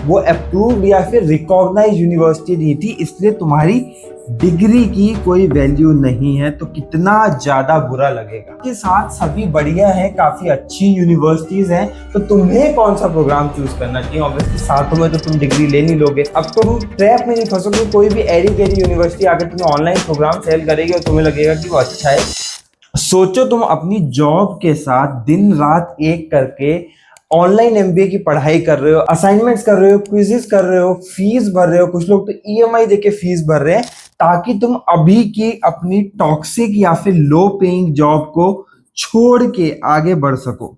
वो अप्रूव्ड या फिर रिकॉग्नाइज यूनिवर्सिटी नहीं थी, इसलिए तुम्हारी डिग्री की कोई वैल्यू नहीं है। तो कितना ज्यादा बुरा लगेगा। के साथ सभी बढ़िया है, काफी अच्छी यूनिवर्सिटीज हैं, तो तुम्हें कौन सा प्रोग्राम चूज करना चाहिए। ऑब्वियसली साथों में तो तुम डिग्री ले नहीं लोगे। अब तुम ट्रैप में नहीं फंसोगे, कोई भी एरी गैरी यूनिवर्सिटी आकर तुम्हें ऑनलाइन प्रोग्राम सेल करेगी और तुम्हें लगेगा कि वो अच्छा है। सोचो तुम अपनी जॉब के साथ दिन रात एक करके ऑनलाइन एमबीए की पढ़ाई कर रहे हो, असाइनमेंट्स कर रहे हो, क्विजेस कर रहे हो, फीस भर रहे हो, कुछ लोग तो ईएमआई देके फीस भर रहे हैं ताकि तुम अभी की अपनी टॉक्सिक या फिर लो पेइंग जॉब को छोड़ के आगे बढ़ सको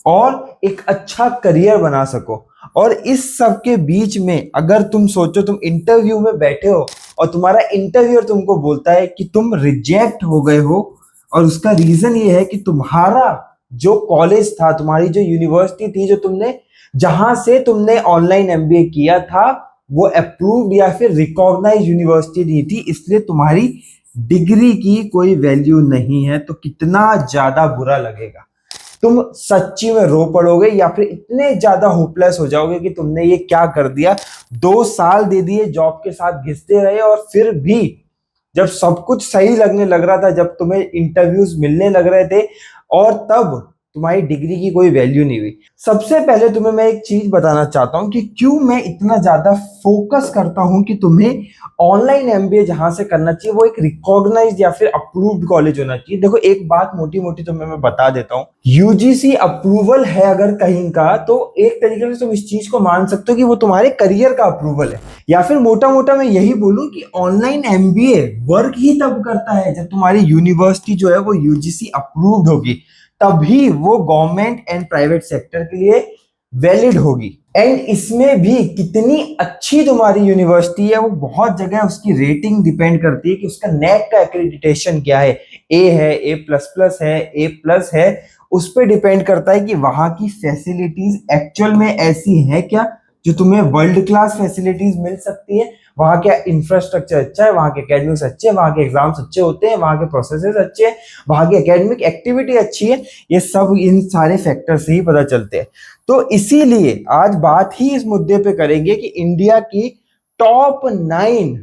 और एक अच्छा करियर बना सको। और इस सब के बीच में अगर तुम सोचो तुम इंटरव्यू में बैठे हो और तुम्हारा इंटरव्यूअर तुमको बोलता है कि तुम रिजेक्ट हो गए हो, और उसका रीजन ये है कि तुम्हारा जो कॉलेज था, तुम्हारी जो यूनिवर्सिटी थी, जो तुमने जहां से तुमने ऑनलाइन एमबीए किया था, वो अप्रूव्ड या फिर रिकॉग्नाइज यूनिवर्सिटी नहीं थी, इसलिए तुम्हारी डिग्री की कोई वैल्यू नहीं है। तो कितना ज्यादा बुरा लगेगा। तुम सच्ची में रो पड़ोगे या फिर इतने ज्यादा होपलेस हो जाओगे कि तुमने ये क्या कर दिया। 2 साल दे दिए, जॉब के साथ घिसते रहे, और फिर भी जब सब कुछ सही लगने लग रहा था, जब तुम्हें इंटरव्यूज मिलने लग रहे थे, और तब तुम्हारी डिग्री की कोई वैल्यू नहीं हुई। सबसे पहले तुम्हें मैं एक चीज बताना चाहता हूं कि क्यों मैं इतना ज्यादा फोकस करता हूं कि तुम्हें ऑनलाइन एमबीए जहां से करना चाहिए वो एक रिकॉग्नाइज्ड या फिर अप्रूव्ड कॉलेज होना चाहिए। देखो एक बात मोटी मोटी तुम्हें मैं बता देता हूं, यूजीसी अप्रूवल है अगर कहीं का, तो एक तरीके से तुम इस चीज को मान सकते हो कि वो तुम्हारे करियर का अप्रूवल है। या फिर मोटा मोटा मैं यही बोलूं कि ऑनलाइन एमबीए वर्क ही तब करता है जब तुम्हारी यूनिवर्सिटी जो है वो यूजीसी अप्रूव्ड होगी, तभी वो गवर्नमेंट एंड प्राइवेट सेक्टर के लिए वैलिड होगी। एंड इसमें भी कितनी अच्छी तुम्हारी यूनिवर्सिटी है वो बहुत जगह उसकी रेटिंग डिपेंड करती है कि उसका नेट का एक्रेडिटेशन क्या है, ए है, ए प्लस प्लस है, ए प्लस है। उस पर डिपेंड करता है कि वहां की फैसिलिटीज एक्चुअल में ऐसी है क्या जो तुम्हें वर्ल्ड क्लास फैसिलिटीज मिल सकती है। वहां का इंफ्रास्ट्रक्चर अच्छा है, वहां के एकेडमिक्स अच्छे हैं, वहां के एग्जाम्स अच्छे होते हैं, वहां के प्रोसेसेस अच्छे हैं, वहां की एकेडमिक एक्टिविटी अच्छी है। ये सब इन सारे फैक्टर से ही पता चलते हैं। तो इसीलिए आज बात ही इस मुद्दे पे करेंगे कि इंडिया की टॉप 9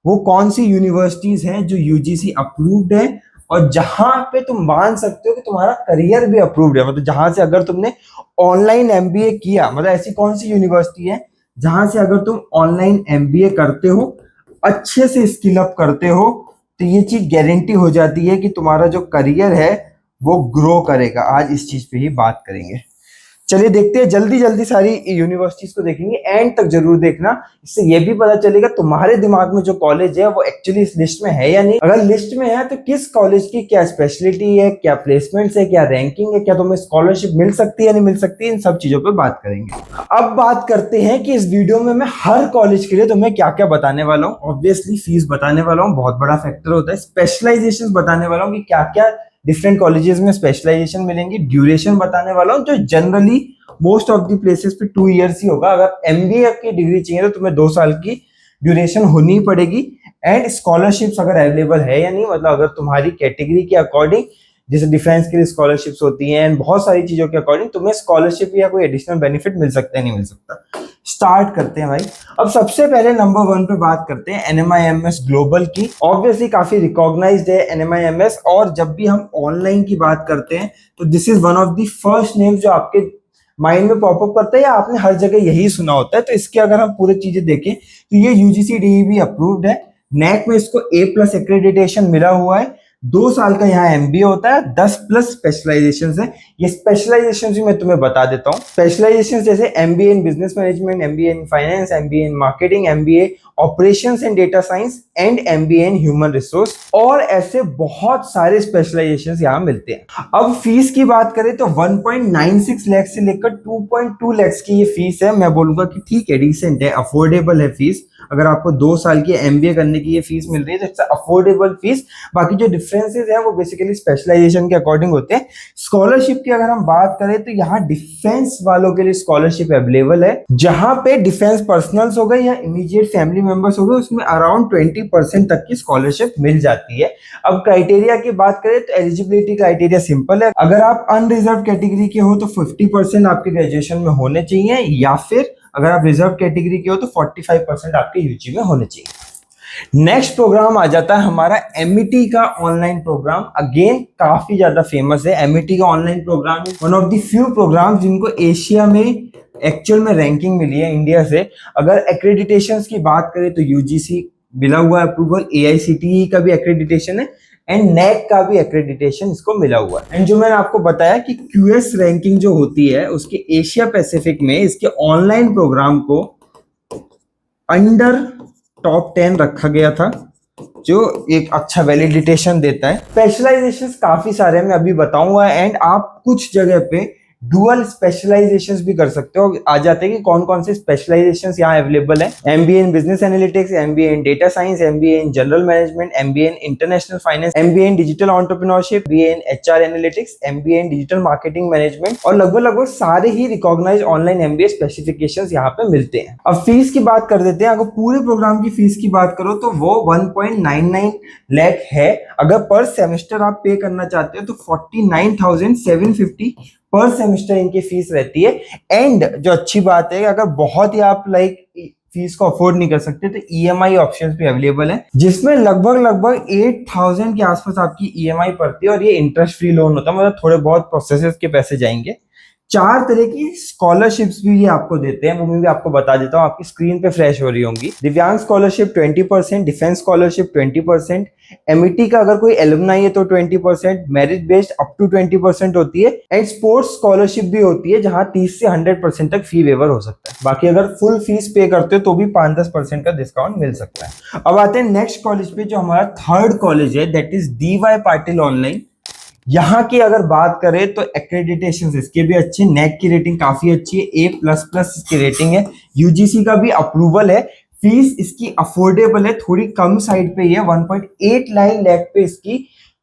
वो कौन सी यूनिवर्सिटीज हैं जो यूजीसी अप्रूव्ड है, और जहां पे तुम मान सकते हो कि तुम्हारा करियर भी अप्रूव्ड है। मतलब जहां से अगर तुमने ऑनलाइन एमबीए किया, मतलब ऐसी कौन सी यूनिवर्सिटी है जहां से अगर तुम ऑनलाइन एमबीए करते हो, अच्छे से स्किल अप करते हो, तो ये चीज गारंटी हो जाती है कि तुम्हारा जो करियर है वो ग्रो करेगा। आज इस चीज पे ही बात करेंगे। चलिए देखते हैं, जल्दी जल्दी सारी यूनिवर्सिटीज को देखेंगे, एंड तक जरूर देखना। इससे ये भी पता चलेगा तुम्हारे दिमाग में जो कॉलेज है वो एक्चुअली इस लिस्ट में है या नहीं। अगर लिस्ट में है तो किस कॉलेज की क्या स्पेशलिटी है, क्या प्लेसमेंट्स है, क्या रैंकिंग है, क्या तुम्हें स्कॉलरशिप मिल सकती है या नहीं मिल सकती है, इन सब चीजों पर बात करेंगे। अब बात करते हैं कि इस वीडियो में मैं हर कॉलेज के लिए तुम्हें क्या क्या बताने वाला हूँ। ऑब्वियसली फीस बताने वाला हूँ, बहुत बड़ा फैक्टर होता है। स्पेशलाइजेशन बताने वाला हूँ कि क्या क्या डिफरेंट कॉलेजेस में स्पेशलाइजेशन मिलेंगी। ड्यूरेशन बताने वाला हूँ जो generally most of the places पे 2 इयर्स ही होगा। अगर एमबीए की डिग्री चाहिए तो तुम्हें 2 साल की ड्यूरेशन होनी पड़ेगी। एंड स्कॉलरशिप्स अगर अवेलेबल है या नहीं, मतलब अगर तुम्हारी कैटेगरी के अकॉर्डिंग, जैसे डिफेंस के लिए स्कॉलरशिप्स होती हैं, एंड बहुत सारी चीजों के अकॉर्डिंग तुम्हें स्कॉलरशिप या कोई एडिशनल बेनिफिट मिल सकता है, नहीं मिल सकता। स्टार्ट करते हैं भाई। अब सबसे पहले नंबर 1 पे बात करते हैं एनएमआईएमएस ग्लोबल की। ऑब्वियसली काफी रिकॉग्नाइज्ड है एनएमआईएमएस, और जब भी हम ऑनलाइन की बात करते हैं तो this is one of the first name जो आपके माइंड में पॉपअप करता है, या आपने हर जगह यही सुना होता है। तो इसके अगर हम पूरी चीजें देखें तो ये यूजीसी डीईबी अप्रूव्ड है। नेट में इसको A+ एक्रेडिटेशन मिला हुआ है। 2 साल का यहाँ एमबीए होता है, 10+ स्पेशलाइजेशन है। ये स्पेशलाइजेशन भी मैं तुम्हें बता देता हूँ। स्पेशलाइजेशन जैसे MBA in business management, MBA in finance, MBA in marketing, MBA operations and data science, and MBA in human resource, और ऐसे बहुत सारे स्पेशलाइजेशन यहाँ मिलते हैं। अब फीस की बात करें तो 1.96 लाख से लेकर 2.2 लाख की ये फीस है। मैं बोलूंगा कि ठीक है, डिसेंट है, अफोर्डेबल है फीस। अगर आपको 2 साल की एमबीए करने की ये फीस मिल रही है तो इट्स अफोर्डेबल फीस। बाकी जो डिफरेंसेस है वो बेसिकली स्पेशलाइजेशन के अकॉर्डिंग होते हैं। स्कॉलरशिप की अगर हम बात करें तो यहाँ डिफेंस वालों के लिए स्कॉलरशिप अवेलेबल है, जहां पे डिफेंस पर्सनल्स हो गए या इमीडिएट फैमिली मेंबर्स हो गए, उसमें अराउंड 20% तक की स्कॉलरशिप मिल जाती है। अब क्राइटेरिया की बात करें तो एलिजिबिलिटी क्राइटेरिया सिंपल है। अगर आप अनरिजर्व कैटेगरी के हो तो 50% आपके ग्रेजुएशन में होने चाहिए, या फिर अगर आप रिजर्व कैटेगरी के हो तो 45% आपके यूजी में होने चाहिए। नेक्स्ट प्रोग्राम आ जाता है हमारा एमईटी का ऑनलाइन प्रोग्राम। अगेन काफी ज्यादा फेमस है। एमईटी का online programme one of the few programme जिनको एशिया में एक्चुअल में रैंकिंग मिली है इंडिया से। अगर एक्रेडिटेशंस की बात करें तो यूजीसी मिला हुआ अप्रूवल, एआईसीटीई का भी एक्रेडिटेशन है एंड नेक का भी एक्रेडिटेशन इसको मिला हुआ है। एंड जो मैंने आपको बताया कि क्यूएस रैंकिंग जो होती है उसके एशिया पैसिफिक में इसके ऑनलाइन प्रोग्राम को अंडर टॉप 10 रखा गया था, जो एक अच्छा वैलिडिटेशन देता है। स्पेशलाइजेशंस काफी सारे मैं अभी बताऊंगा एंड आप कुछ जगह पे डुअल स्पेशलाइजेशंस भी कर सकते हो। आ जाते हैं कि कौन कौन से स्पेशलाइजेशंस यहाँ अवेलेबल है। MBA in business analytics, MBA in data science, MBA in general management, MBA in international finance, MBA in digital entrepreneurship, MBA in HR analytics, MBA in digital marketing management और लगभग सारे ही recognised online MBA specifications यहाँ पे मिलते हैं। अब fees की बात कर देते हैं। अगर पूरे प्रोग्राम की फीस की बात करो तो वो 1.99 लाख है। अगर पर सेमेस्टर आप पे करना चाहते हो तो 49,750 पर सेमेस्टर इनकी फीस रहती है। एंड जो अच्छी बात है, अगर बहुत ही आप फीस को अफोर्ड नहीं कर सकते तो ईएमआई ऑप्शंस भी अवेलेबल है, जिसमें लगभग 8,000 के आसपास आपकी ईएमआई पड़ती है और ये इंटरेस्ट फ्री लोन होता है, मतलब थोड़े बहुत प्रोसेसेस के पैसे जाएंगे। 4 तरह की स्कॉलरशिप्स भी ये आपको देते हैं, वो मैं भी आपको बता देता हूँ, आपकी स्क्रीन पे फ्लैश हो रही होंगी। दिव्यांग स्कॉलरशिप 20%, डिफेंस स्कॉलरशिप 20%, एमईटी का अगर कोई एलुमनाई है तो 20%, मेरिट बेस्ड अप टू 20% होती है एंड स्पोर्ट्स स्कॉलरशिप भी होती है जहां 30 से 100% तक फी वेवर हो सकता है। बाकी अगर फुल फीस पे करते हो तो भी 5-10% का डिस्काउंट मिल सकता है। अब आते हैं नेक्स्ट कॉलेज पे, जो हमारा थर्ड कॉलेज है, that is DY Patil online. यहाँ की अगर बात करें तो एक्रेडिटेशन इसके भी अच्छे, नेक की रेटिंग काफी अच्छी है, A++ इसकी रेटिंग है, यूजीसी का भी अप्रूवल है। फीस इसकी अफोर्डेबल है, थोड़ी कम साइड पे ही है, 1.89 लाख पे इसकी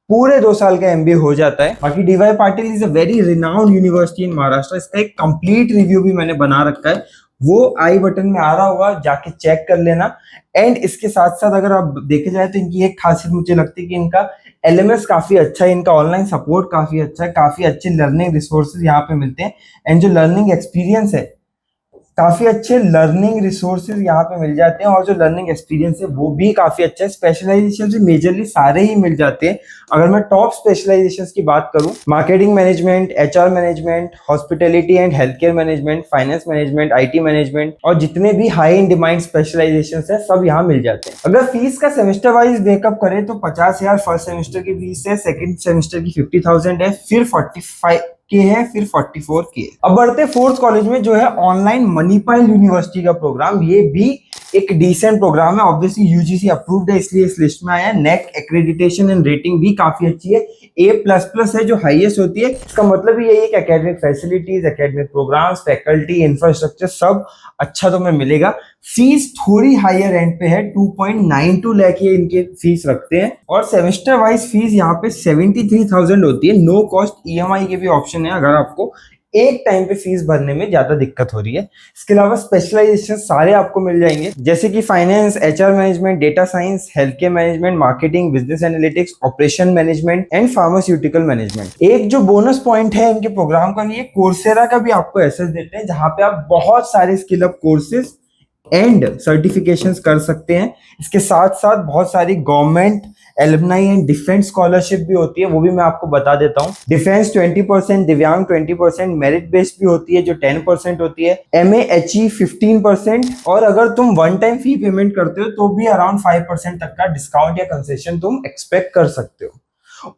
पूरे 2 साल का एमबीए हो जाता है। बाकी D Y Patil is a very renowned university in Maharashtra. इसका एक कंप्लीट रिव्यू भी मैंने बना रखा है, वो आई बटन में आ रहा होगा, जाके चेक कर लेना। एंड इसके साथ साथ अगर आप देखे जाए तो इनकी एक खासियत मुझे लगती है कि इनका एलएमएस काफी अच्छा है, इनका ऑनलाइन सपोर्ट काफी अच्छा है, काफी अच्छे लर्निंग रिसोर्सेज यहाँ पे मिलते हैं एंड जो लर्निंग एक्सपीरियंस है, काफी अच्छे लर्निंग रिसोर्सेज यहाँ पे मिल जाते हैं और जो लर्निंग एक्सपीरियंस है वो भी काफी अच्छा है। स्पेशलाइजेशन से मेजरली सारे ही मिल जाते हैं। अगर मैं टॉप स्पेशलाइजेशंस की बात करूं, marketing management, HR management, hospitality and health care management, finance management, IT management और जितने भी हाई इन डिमांड स्पेशलाइजेशंस है सब यहाँ मिल जाते हैं। अगर फीस का सेमेस्टर वाइज ब्रेकअप करें तो 50,000 फर्स्ट सेमेस्टर की फीस है, सेकंड सेमेस्टर की 50,000 है, फिर 45 के है, फिर 44 के। अब बढ़ते फोर्थ कॉलेज में, जो है ऑनलाइन मणिपाल यूनिवर्सिटी का प्रोग्राम। ये भी एक डिसेंट प्रोग्राम है, ऑब्वियसली यूजीसी अप्रूव्ड है इसलिए इस लिस्ट में आया है। नेक एक्रेडिटेशन एंड रेटिंग भी काफी अच्छी है, A++ है जो हाईएस्ट होती है। इसका मतलब ही यही है कि academic facilities, academic programmes, faculty, infrastructure सब अच्छा तुम्हें मिलेगा। फीस थोड़ी हायर एंड पे है, 2.92 लाख ये इनके फीस रखते हैं और सेमेस्टर वाइज फीस यहाँ पे 73,000 होती है। नो कॉस्ट ईएमआई के भी ऑप्शन है अगर आपको एक टाइम पे फीस भरने में ज्यादा दिक्कत हो रही है। इसके अलावा स्पेशलाइजेशन सारे आपको मिल जाएंगे, जैसे कि finance, HR management, data science, health care management, marketing, business analytics, operation management and pharmaceutical management. एक जो बोनस पॉइंट है इनके प्रोग्राम का, ये कोर्सेरा का भी आपको एक्सेस देते हैं, जहां पे आप बहुत सारे skill up courses and certifications कर सकते हैं। इसके साथ साथ बहुत सारी government alumni and defence scholarship भी होती है, वो भी मैं आपको बता देता हूँ। डिफेंस 20%, दिव्यांग 20%, मेरिट बेस्ड भी होती है जो 10% होती है, MAHE 15% और अगर तुम वन टाइम फी पेमेंट करते हो तो भी अराउंड 5% तक का डिस्काउंट या कंसेशन तुम एक्सपेक्ट कर सकते हो।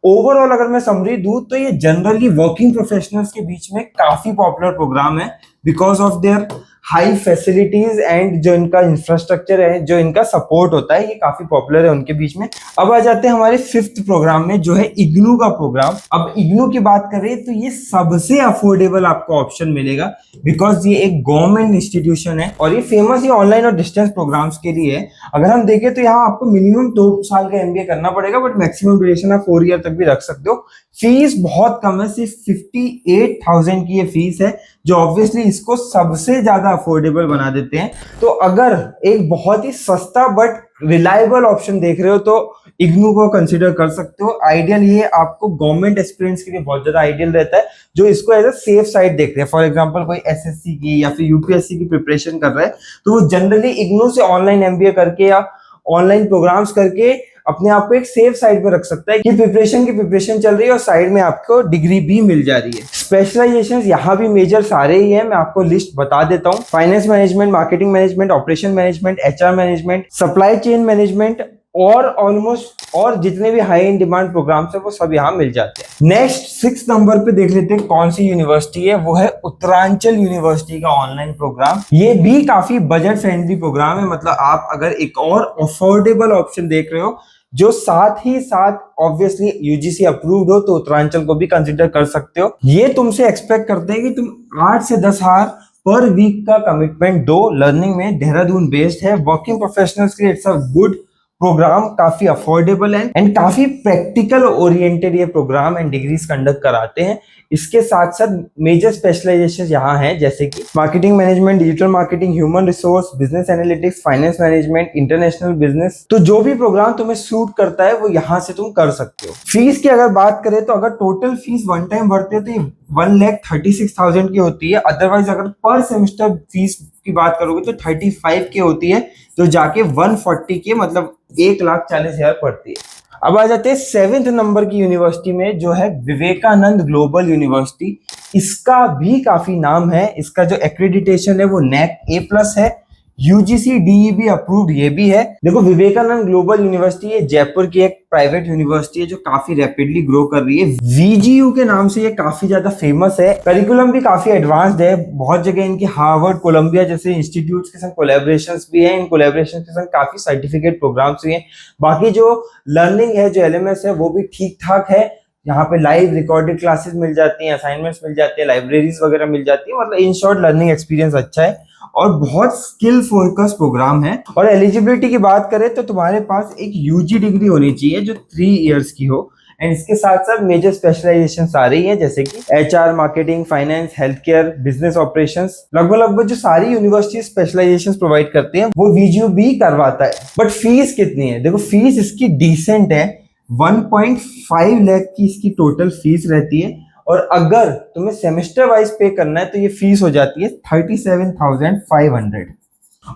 ओवरऑल अगर मैं समरी दूं तो ये जनरली वर्किंग प्रोफेशनल्स के बीच में काफी पॉपुलर प्रोग्राम है, because of their high facilities and जो इनका इंफ्रास्ट्रक्चर है, जो इनका सपोर्ट होता है, ये काफी पॉपुलर है उनके बीच में। अब आ जाते हैं हमारे फिफ्थ प्रोग्राम में, जो है इग्नू का प्रोग्राम। अब इग्नू की बात करें तो ये सबसे अफोर्डेबल आपको ऑप्शन मिलेगा, बिकॉज ये एक गवर्नमेंट इंस्टीट्यूशन है और ये फेमस ही ऑनलाइन और डिस्टेंस प्रोग्राम्स के लिए है। अगर हम देखें तो यहाँ आपको मिनिमम 2 साल का एमबीए करना पड़ेगा, बट मैक्सिमम ड्यूरेशन आप 4 ईयर तक भी रख सकते हो। फीस बहुत कम है, सिर्फ 58,000 की ये फीस है, जो ऑब्वियसली इसको सबसे ज्यादा अफोर्डेबल बना देते हैं। तो अगर एक बहुत ही सस्ता बट रिलायबल ऑप्शन देख रहे हो तो इग्नू को कंसिडर कर सकते हो। आइडियल ये आपको गवर्नमेंट एस्पिरेंट्स के लिए बहुत ज्यादा आइडियल रहता है, जो इसको एज अ सेफ साइड देख रहे हैं। फॉर एग्जांपल कोई एसएससी की या फिर यूपीएससी की प्रिपरेशन कर रहा है, तो वो जनरली इग्नू से ऑनलाइन एमबीए करके या ऑनलाइन प्रोग्राम्स करके अपने आप को एक सेफ साइड पे रख सकता है कि प्रिपरेशन चल रही है और साइड में आपको डिग्री भी मिल जा रही है। स्पेशलाइजेशंस यहाँ भी मेजर सारे ही हैं, मैं आपको लिस्ट बता देता हूँ। Finance management, marketing management, operation management, HR management, supply chain management और ऑलमोस्ट और जितने भी हाई इन डिमांड प्रोग्राम्स है वो सब यहाँ मिल जाते हैं। नेक्स्ट 6 नंबर पे देख लेते हैं कौन सी यूनिवर्सिटी है, वो है उत्तरांचल यूनिवर्सिटी का ऑनलाइन प्रोग्राम। ये भी काफी बजट फ्रेंडली प्रोग्राम है, मतलब आप अगर एक और अफोर्डेबल ऑप्शन देख रहे हो जो साथ ही साथ ऑब्वियसली यूजीसी अप्रूव्ड हो, तो उत्तरांचल को भी कंसिडर कर सकते हो। ये तुमसे एक्सपेक्ट करते हैं कि तुम 8 से 10 आवर पर वीक का कमिटमेंट दो लर्निंग में। देहरादून बेस्ड है, वर्किंग प्रोफेशनल्स के लिए इट्स अ गुड प्रोग्राम, काफी अफोर्डेबल है एंड काफी प्रैक्टिकल ओरिएंटेड ये प्रोग्राम एंड डिग्रीज कंडक्ट कराते हैं। इसके साथ साथ मेजर स्पेशलाइजेशन यहाँ हैं, जैसे कि marketing management, digital marketing, human resource, business analytics, finance management, international business. तो जो भी प्रोग्राम तुम्हें सूट करता है वो यहाँ से तुम कर सकते हो। फीस की अगर बात करें तो अगर टोटल फीस वन टाइम भरते हो तो ये 1,36,000 की होती है। अदरवाइज अगर पर सेमेस्टर फीस की बात करोगे तो 35 के होती है, तो जाके 140 के मतलब 1,40,000 पड़ती है। अब आ जाते हैं 7th नंबर की यूनिवर्सिटी में, जो है विवेकानंद ग्लोबल यूनिवर्सिटी। इसका भी काफी नाम है, इसका जो एक्रेडिटेशन है वो NAC A+ है, UGC DEB अप्रूव्ड ये भी है। देखो विवेकानंद ग्लोबल यूनिवर्सिटी ये जयपुर की एक प्राइवेट यूनिवर्सिटी है जो काफी रैपिडली ग्रो कर रही है। VGU के नाम से ये काफी ज्यादा फेमस है, करिकुलम भी काफी एडवांस्ड है। बहुत जगह इनकी हार्वर्ड, कोलंबिया जैसे इंस्टीट्यूट्स के साथ कोलैबोरेशंस भी हैं। इन कोलैबोरेशंस के साथ काफी सर्टिफिकेट प्रोग्राम्स भी हैं। बाकी जो लर्निंग है, जो LMS है, वो भी ठीक ठाक है। यहाँ पे लाइव रिकॉर्डेड क्लासेस मिल जाती हैं, असाइनमेंट्स मिल जाती है, लाइब्रेरीज वगैरह मिल जाती है। मतलब इन शॉर्ट लर्निंग एक्सपीरियंस अच्छा है और बहुत स्किल फोकस प्रोग्राम है। और एलिजिबिलिटी की बात करें तो तुम्हारे पास एक यूजी डिग्री होनी चाहिए जो 3 इयर्स की हो एंड इसके साथ साथ मेजर स्पेशलाइजेशन आ रही है, जैसे कि HR, marketing, finance, health care, business operations. लगभग जो सारी यूनिवर्सिटी स्पेशलाइजेशन प्रोवाइड करती हैं वो VGU भी करवाता है। बट फीस कितनी है? देखो फीस इसकी डिसेंट है, 1.5 लाख की इसकी टोटल फीस रहती है। और अगर तुम्हें सेमेस्टर वाइज पे करना है तो ये फीस हो जाती है 37,500।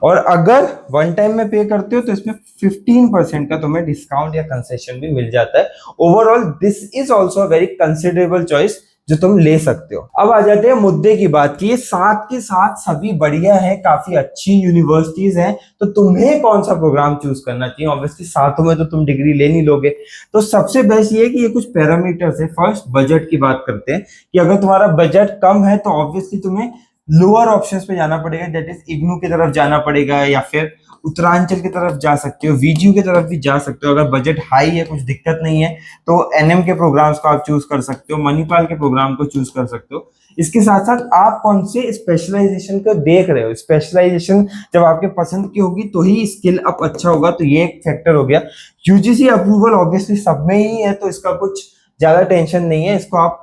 और अगर वन टाइम में पे करते हो तो इसमें 15% का तुम्हें डिस्काउंट या कंसेशन भी मिल जाता है। Overall this is also a very considerable choice जो तुम ले सकते हो। अब आ जाते हैं मुद्दे की बात की, साथ के साथ सभी बढ़िया है, काफी अच्छी यूनिवर्सिटीज हैं, तो तुम्हें कौन सा प्रोग्राम चूज करना चाहिए? ऑब्वियसली साथों में तो तुम डिग्री ले नहीं लोगे, तो सबसे बेस्ट ये है कि ये कुछ पैरामीटर्स है। फर्स्ट बजट की बात करते हैं कि अगर तुम्हारा बजट कम है तो ऑब्वियसली तुम्हें लोअर ऑप्शंस पे जाना पड़ेगा, दैट इज इग्नू की तरफ जाना पड़ेगा या फिर उत्तरांचल की तरफ जा सकते हो, VGU की तरफ भी जा सकते हो। अगर बजट हाई है, कुछ दिक्कत नहीं है, तो NM के प्रोग्राम्स को आप चूज कर सकते हो, मणिपाल के प्रोग्राम को चूज कर सकते हो। इसके साथ साथ आप कौन से स्पेशलाइजेशन को देख रहे हो, स्पेशलाइजेशन जब आपके पसंद की होगी तो ही स्किल अप अच्छा होगा, तो ये एक फैक्टर हो गया। UGC अप्रूवल ऑब्वियसली सब में ही है, तो इसका कुछ ज्यादा टेंशन नहीं है, इसको आप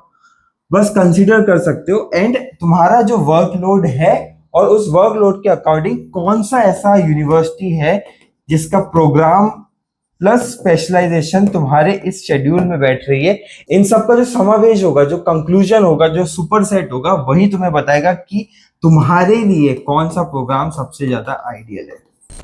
बस कंसीडर कर सकते हो। एंड तुम्हारा जो वर्कलोड है और उस वर्कलोड के अकॉर्डिंग कौन सा ऐसा यूनिवर्सिटी है जिसका प्रोग्राम प्लस स्पेशलाइजेशन तुम्हारे इस शेड्यूल में बैठ रही है, इन सब का जो समावेश होगा, जो कंक्लूजन होगा, जो सुपर सेट होगा, वही तुम्हें बताएगा कि तुम्हारे लिए कौन सा प्रोग्राम सबसे ज्यादा आइडियल है।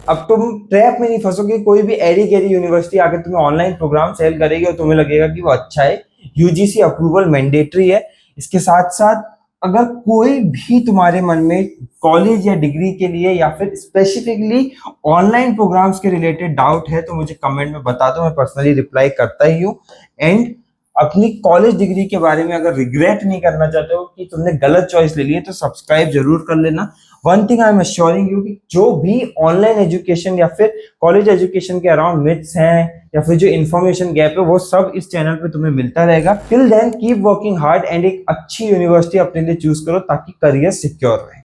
अब तुम ट्रैप में नहीं फंसोगे, कोई भी एडी गेरी यूनिवर्सिटी आकर तुम्हें ऑनलाइन प्रोग्राम सेल करेगी और तुम्हें लगेगा कि वो अच्छा है। UGC अप्रूवल मैंडेटरी है। इसके साथ साथ अगर कोई भी तुम्हारे मन में कॉलेज या डिग्री के लिए या फिर स्पेसिफिकली ऑनलाइन प्रोग्राम्स के रिलेटेड डाउट है तो मुझे कमेंट में बता दो, मैं पर्सनली रिप्लाई करता ही हूँ। एंड अपनी कॉलेज डिग्री के बारे में अगर रिग्रेट नहीं करना चाहते हो कि तुमने गलत चॉइस ले ली है तो सब्सक्राइब जरूर कर लेना। One thing I am assuring you कि जो भी ऑनलाइन एजुकेशन या फिर कॉलेज एजुकेशन के अराउंड मिथ्स हैं या फिर जो इन्फॉर्मेशन गैप है वो सब इस चैनल पे तुम्हें मिलता रहेगा। Till then keep working hard and एक अच्छी यूनिवर्सिटी अपने लिए चूज करो ताकि करियर सिक्योर रहे।